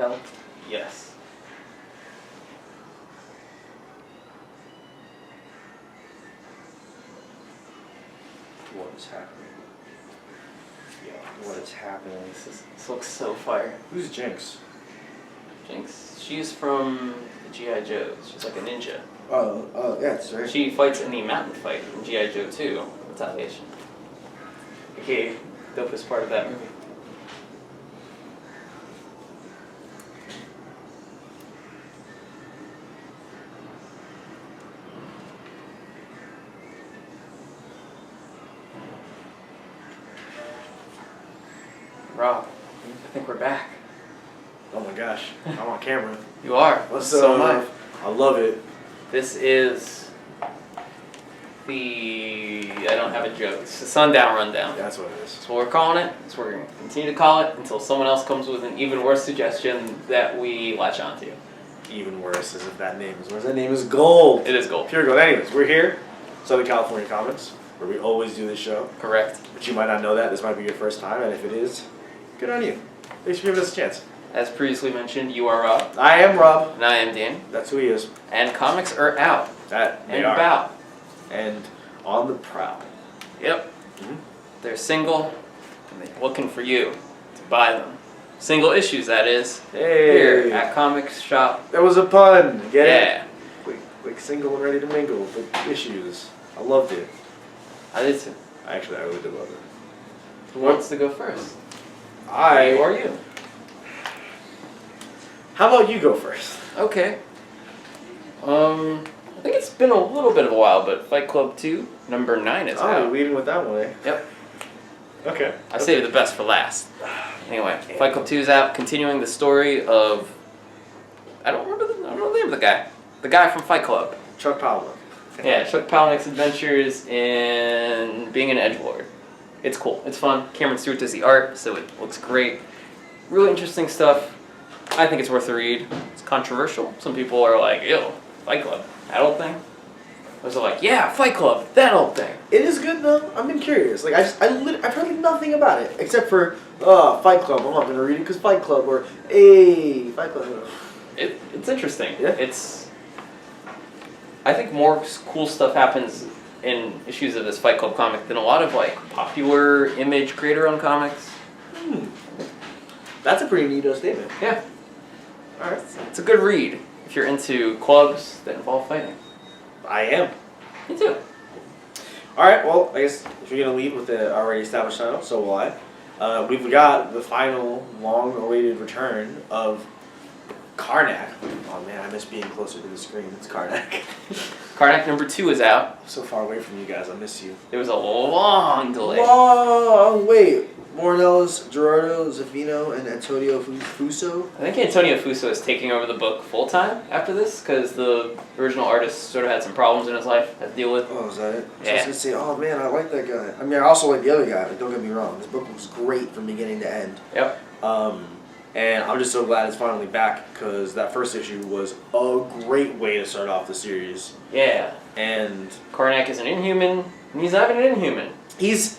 hell? Yes. What is happening? Yeah. What is happening? This looks so fire. Who's Jinx? Jinx, she's from the G.I. Joes. She's like a ninja. Oh, yeah, that's right. She fights in the mountain fight in G.I. Joe 2, Retaliation. Okay, dopest part of that movie. Rob, I think we're back. Oh my gosh, I'm on camera. You are. What's so up? much. I love it. This is I don't have a joke. It's the Sundown Rundown. That's what it is. That's what we're calling it. That's what we're going to continue to call it until someone else comes with an even worse suggestion that we latch onto. Even worse is if that name is worse. That name is gold. It is gold. Pure gold. Anyways, we're here, Southern California Comics, where we always do this show. Correct. But you might not know that. This might be your first time, and if it is, good on you. Thanks for giving us a chance. As previously mentioned, you are Rob. I am Rob. And I am Dan. That's who he is. And comics are out. That they and are. about. And on the prowl. Yep. Mm-hmm. They're single, and they're looking for you to buy them. Single issues, that is. Hey. Here at Comics Shop. That was a pun. Get Yeah. it? Quick, single and ready to mingle with issues. I loved it. I did too. I really did love it. Who wants to go first? You or you? How about you go first? Okay. I think it's been a little bit of a while, but Fight Club 2, number 9 is Oh, out. you're leading with that one, eh? Yep. Okay. I saved the best for last. Anyway, Fight Club 2 is out, continuing the story of I don't know the name of the guy. The guy from Fight Club. Chuck Palahniuk. Yeah, Chuck Palahniuk's adventures in being an edgelord. It's cool. It's fun. Cameron Stewart does the art, so it looks great. Really interesting stuff. I think it's worth a read. It's controversial. Some people are like, ew, Fight Club, that old thing? Others are like, yeah, Fight Club, that old thing. It is good though. I've been curious. Like I've heard like nothing about it except for Fight Club. I'm not gonna read it because Fight Club or hey Fight Club. It's interesting. Yeah. I think more cool stuff happens in issues of this Fight Club comic than a lot of like popular image creator-owned comics. That's a pretty neat statement. Yeah. Alright. It's a good read if you're into clubs that involve fighting. I am. Me too. Alright, well, I guess if you're going to lead with the already established title, so will I. We've got the final, long-awaited return of Karnak. Oh man, I miss being closer to the screen. It's Karnak. Karnak number 2 is out. I'm so far away from you guys, I miss you. There was a long delay. Long wait. Morelos, Gerardo, Zaffino, and Antonio Fuso. I think Antonio Fuso is taking over the book full-time after this because the original artist sort of had some problems in his life to deal with. Oh, is that it? Yeah. So I was going to say, oh man, I like that guy. I mean, I also like the other guy, but don't get me wrong. This book was great from beginning to end. Yep. And I'm just so glad it's finally back because that first issue was a great way to start off the series. Yeah. And Karnak is an Inhuman, and he's not an Inhuman. He's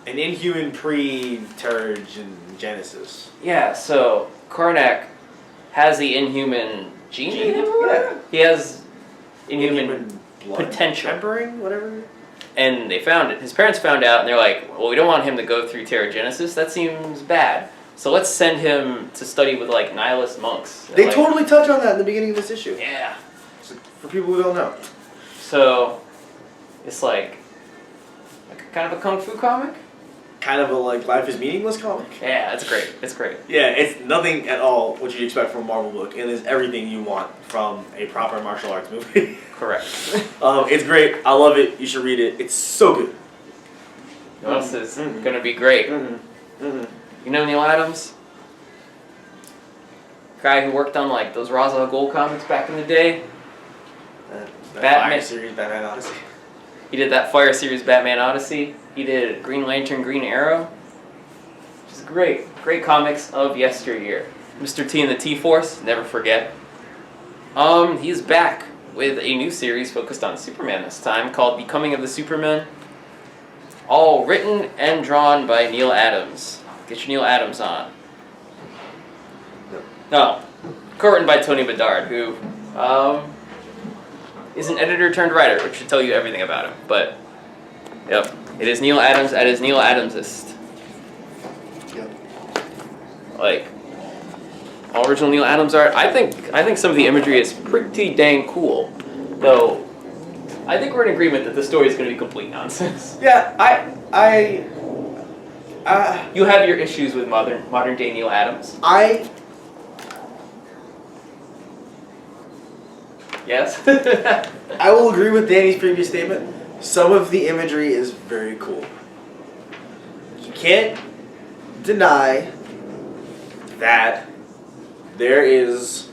an Inhuman pre-Turge and Genesis. Yeah, so Karnak has the Inhuman gene in him? Yeah. He has Inhuman blood potential. Tempering, whatever. And they found it. His parents found out, and they're like, well, we don't want him to go through Genesis. That seems bad. So let's send him to study with, like, nihilist monks. They like, totally touch on that in the beginning of this issue. Yeah. So for people who don't know. So, it's like kind of a kung fu comic? Kind of a, like, life is meaningless comic. Yeah, it's great. It's great. Yeah, it's nothing at all what you'd expect from a Marvel book, and it's everything you want from a proper martial arts movie. Correct. It's great. I love it. You should read it. It's so good. This is going to be great. You know Neal Adams? Guy who worked on like those Ra's al Ghul comics back in the day. That Batman Fire series, Batman Odyssey. He did that Fire series, Batman Odyssey. He did Green Lantern, Green Arrow. Which is great comics of yesteryear. Mr. T and the T-Force, never forget. He's back with a new series focused on Superman this time called Becoming of the Superman. All written and drawn by Neal Adams. Get your Neal Adams on. No, co-written by Tony Bedard, who is an editor turned writer, which should tell you everything about him. But yep, it is Neal Adams at his Neal Adamsest. Yep. Like all original Neal Adams art. I think some of the imagery is pretty dang cool, though. I think we're in agreement that the story is going to be complete nonsense. Yeah, You have your issues with modern day Neal Adams. Yes. I will agree with Danny's previous statement. Some of the imagery is very cool. You can't deny that there is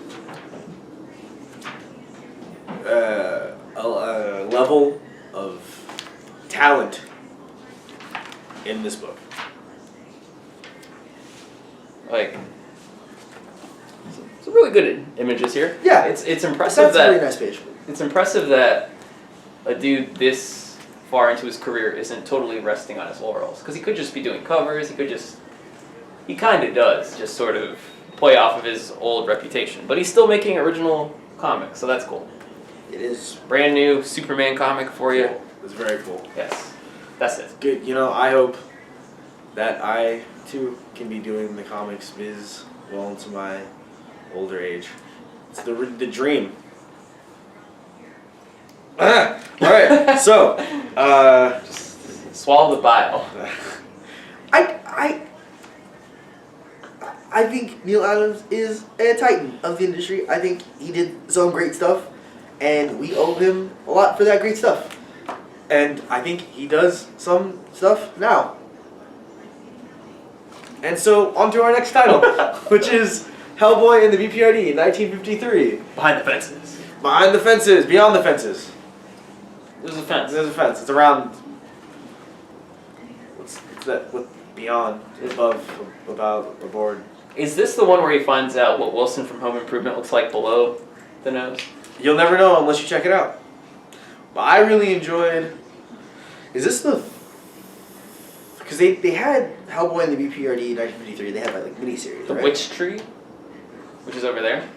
a level of talent in this book. Like, some really good images here. Yeah, it's impressive That's a really nice page. it's impressive that a dude this far into his career isn't totally resting on his laurels, because he could just be doing covers. He kind of does just sort of play off of his old reputation, but he's still making original comics, so that's cool. It is Brand new Superman comic for you. cool. It's very cool. Yes, that's it. Good. You know, I hope that I too can be doing the comics biz well into my older age. It's the dream. All right. So, Just swallow the bile. I think Neal Adams is a titan of the industry. I think he did some great stuff, and we owe him a lot for that great stuff. and I think he does some stuff now. And so, on to our next title, which is Hellboy and the BPRD, 1953. Behind the fences. Behind the fences, beyond the fences. There's a fence. There's a fence. It's around. What's that? What beyond, above, about, aboard? Is this the one where he finds out what Wilson from Home Improvement looks like below the nose? You'll never know unless you check it out. But I really enjoyed. Is this the? Because they had Hellboy and the BPRD in 1953. They had like miniseries. The right? Witch Tree, which is over there.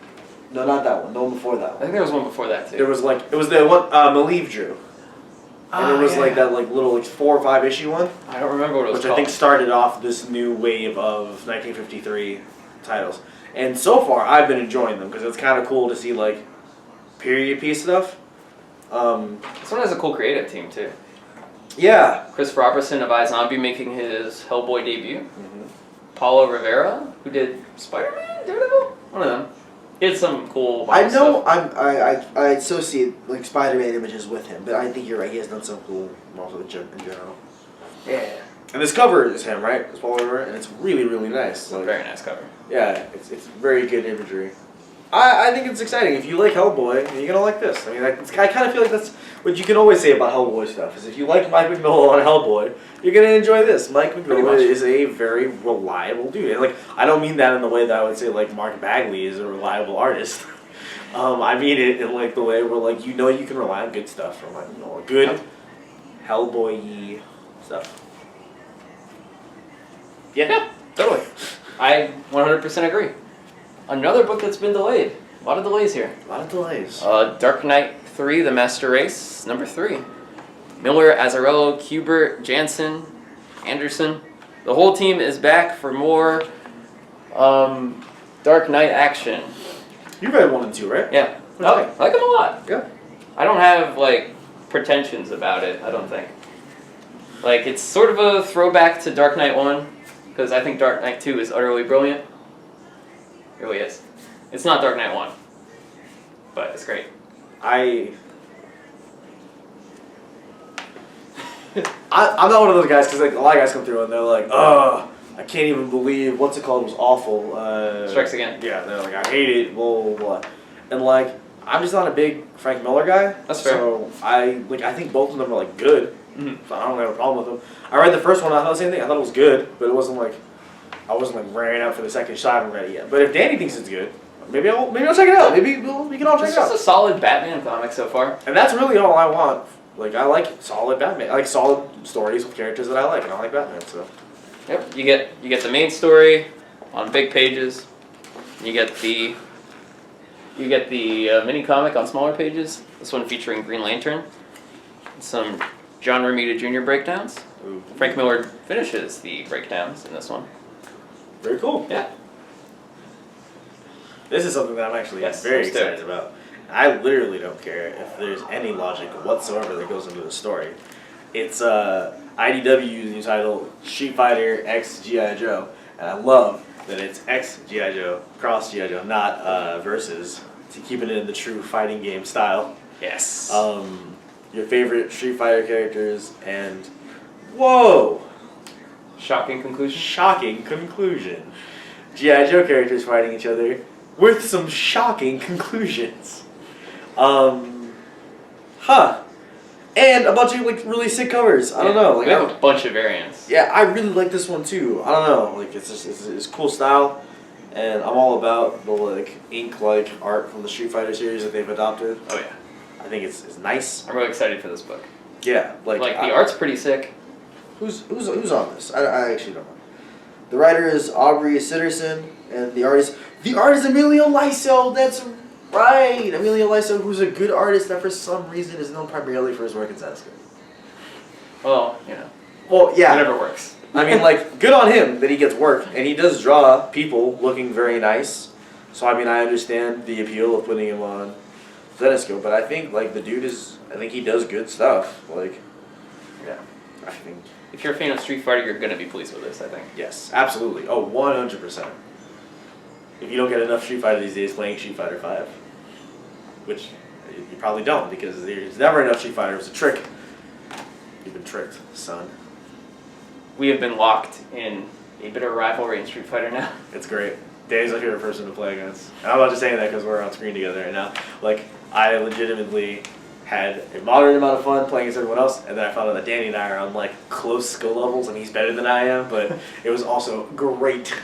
No, not that one. The one before that I one. think there was one before that too. There was like it was the one Malieve drew, and it was like that like little like 4 or 5 issue one, I don't remember what it was which called. I think started off this new wave of 1953 titles. And so far, I've been enjoying them because it's kind of cool to see like period piece stuff. This one has a cool creative team too. Yeah. Chris Robertson of iZombie making his Hellboy debut. Mm-hmm. Paulo Rivera, who did Spider-Man, Daredevil, one of them. He did some cool. I know. stuff. I associate like Spider-Man images with him, but I think you're right. He has done some cool Marvel in general. Yeah. And this cover is him, right? It's Paul Rivera, and it's really, really nice. Like, Very nice cover. yeah, it's very good imagery. I think it's exciting. If you like Hellboy, you're gonna like this. I mean, I kind of feel like that's what you can always say about Hellboy stuff. Is if you like Mike Mignola on Hellboy, you're gonna enjoy this. Mike Mignola is a very reliable dude, and like I don't mean that in the way that I would say like Mark Bagley is a reliable artist. I mean it in like the way where like you can rely on good stuff from Mike Mignola, good Hellboy-y stuff. Yeah, totally. I 100% agree. Another book that's been delayed. A lot of delays here. A lot of delays. Dark Knight 3, The Master Race, number 3. Miller, Azzarello, Kubert, Jansen, Anderson. The whole team is back for more Dark Knight action. You read 1 and 2, right? Yeah. What do you I like them a lot. Yeah. I don't have, pretensions about it, I don't think. It's sort of a throwback to Dark Knight 1, because I think Dark Knight 2 is utterly brilliant. It really is. It's not Dark Knight 1, but it's great. I'm not one of those guys because a lot of guys come through and they're like, "Oh, I can't even believe what's it called was awful." Strikes Again. Yeah, they're like, "I hate it," blah blah blah, and I'm just not a big Frank Miller guy. That's fair. So I think both of them are good. Mm-hmm. So I don't have a problem with them. I read the first one. I thought the same thing. I thought it was good, but it wasn't I wasn't raring up for the second shot. I haven't read it yet. But if Danny thinks it's good, maybe I'll check it out. Maybe we can all check It's it out. just a solid Batman comic so far. And that's really all I want. I like solid Batman. I like solid stories with characters that I like, and I like Batman. So Yep. You get the main story on big pages. You get the mini comic on smaller pages. This one featuring Green Lantern. Some John Romita Jr. breakdowns. Ooh. Frank Miller finishes the breakdowns in this one. Very cool. Yeah. This is something that I'm actually Yes, very I'm stoked. excited about. I literally don't care if there's any logic whatsoever that goes into the story. It's IDW's new title, Street Fighter X G.I. Joe, and I love that it's X G.I. Joe, cross G.I. Joe, not versus, to keep it in the true fighting game style. Yes. Your favorite Street Fighter characters, and whoa! Shocking conclusion. Shocking conclusion. G.I. Joe characters fighting each other with some shocking conclusions. And a bunch of like really sick covers. I don't know. Like, we have a bunch of variants. yeah, I really like this one too. I don't know. Like it's just it's cool style, and I'm all about the like ink like art from the Street Fighter series that they've adopted. Oh yeah. I think it's nice. I'm really excited for this book. Yeah, Like the art's pretty sick. Who's on this? I actually don't know. The writer is Aubrey Sitterson, and the artist is Emilio Laiso. That's right, Emilio Laiso, who's a good artist that for some reason is known primarily for his work in Sasuke. Well, you know. Well, yeah. Whatever works. I mean, like, good on him that he gets work, and he does draw people looking very nice. So, I mean, I understand the appeal of putting him on Zenesco, but I think, like, I think he does good stuff. Like, Yeah. I think, If you're a fan of Street Fighter, you're gonna be pleased with this, I think. yes, absolutely. Oh, 100%. If you don't get enough Street Fighter these days playing Street Fighter 5, which you probably don't, because there's never enough Street Fighter. It was a trick. You've been tricked, son. We have been locked in a bitter rivalry in Street Fighter now. It's great. Dave's my favorite person to play against. And I'm not just saying that because we're on screen together right now. Like, I legitimately had a moderate amount of fun playing against everyone else, and then I found out that Danny and I are on, like, close skill levels, and he's better than I am, but it was also great.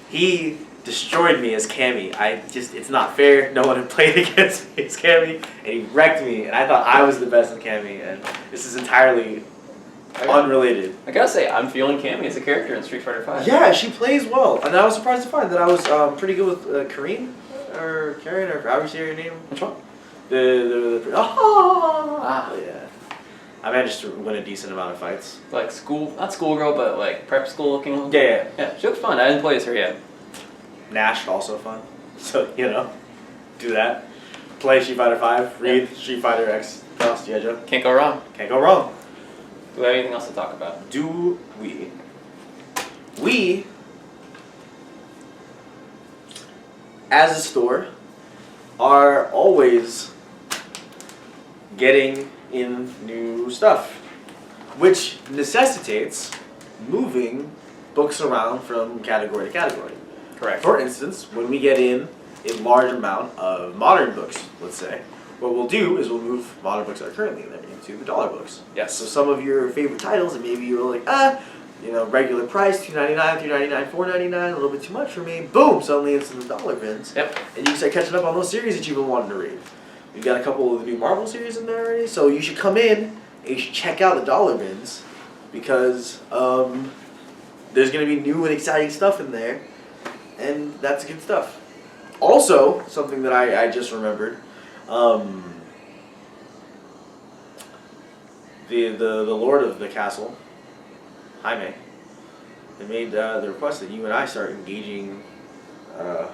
He destroyed me as Cammy. It's not fair. No one had played against me as Cammy, and he wrecked me, and I thought I was the best in Cammy, and this is entirely unrelated. I gotta say, I'm feeling Cammy as a character in Street Fighter 5. Yeah, she plays well, and I was surprised to find that I was pretty good with Karen, or however you say your name. Which one? Yeah. I managed to win a decent amount of fights. Like not schoolgirl, but like prep school looking. Yeah. Yeah, she looks fun. I didn't play as her yet. Nash also fun. So, do that. Play Street Fighter 5, read Street Fighter X Cross G.I. Joe. Can't go wrong. Can't go wrong. Do we have anything else to talk about? Do we? We, as a store, are always getting in new stuff, which necessitates moving books around from category to category. Correct. For instance, when we get in a large amount of modern books, let's say, what we'll do is we'll move modern books that are currently in there into the dollar books. Yes. So some of your favorite titles, and maybe you're like, regular price, $2.99, $3.99, $4.99, a little bit too much for me. Boom! Suddenly it's in the dollar bins. Yep. And you can start catching up on those series that you've been wanting to read. We've got a couple of the new Marvel series in there already, so you should come in and you should check out the dollar bins because there's going to be new and exciting stuff in there, and that's good stuff. Also, something that I just remembered, the Lord of the Castle, Jaime, they made the request that you and I start engaging, I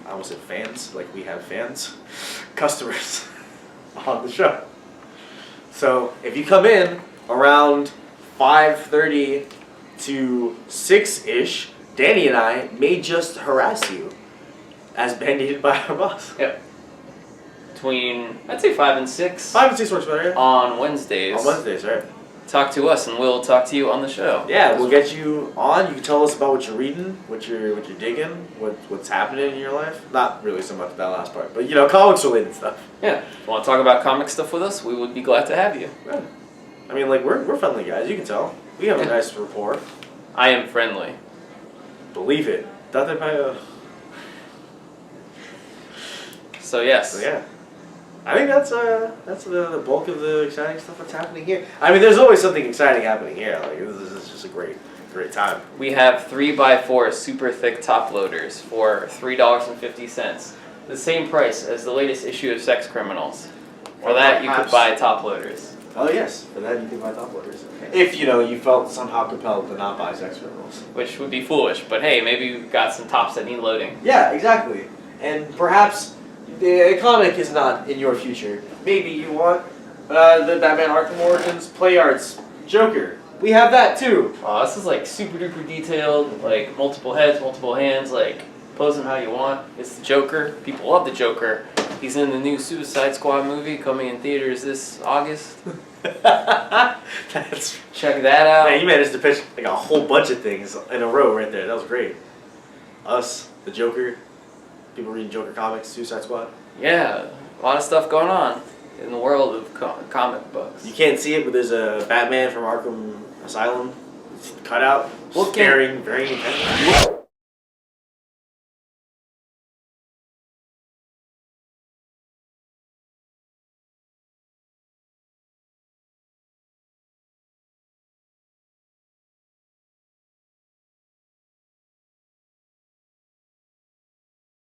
almost said fans, like we have fans, customers on the show. So if you come in around 5:30 to 6-ish, Danny and I may just harass you as mandated by our boss. Yep. Between, I'd say 5 and 6. 5 and 6 works better, yeah? On Wednesdays. On Wednesdays, right? Talk to us and we'll talk to you on the show. Yeah, we'll get you on. You can tell us about what you're reading, what you're digging, what's happening in your life. Not really so much that last part, but comics related stuff. Yeah. If you want to talk about comic stuff with us, we would be glad to have you. Yeah. I mean, like we're friendly guys. You can tell. We have a nice rapport. I am friendly. Believe it. So yes. So yeah. I think that's the bulk of the exciting stuff that's happening here. I mean, there's always something exciting happening here. Like this is just a great Great time. We have 3x4 super thick top loaders for $3.50. The same price as the latest issue of Sex Criminals. For Or that, you could perhaps- buy top loaders. Oh yes, for that you can buy top loaders. If you felt somehow compelled to not buy Sex Criminals. Which would be foolish, but hey, maybe you've got some tops that need loading. Yeah, exactly. And perhaps the comic is not in your future. Maybe you want the Batman Arkham Origins Play Arts Joker. We have that too. Oh, this is like super duper detailed, like multiple heads, multiple hands, like pose them how you want. It's the Joker. People love the Joker. He's in the new Suicide Squad movie coming in theaters this August. That's Check that out. man, you managed to pitch like a whole bunch of things in a row right there. That was great. Us, the Joker, people reading Joker comics, Suicide Squad. Yeah, a lot of stuff going on in the world of comic books. You can't see it, but there's a Batman from Arkham Asylum cut out, Looking- staring very intently.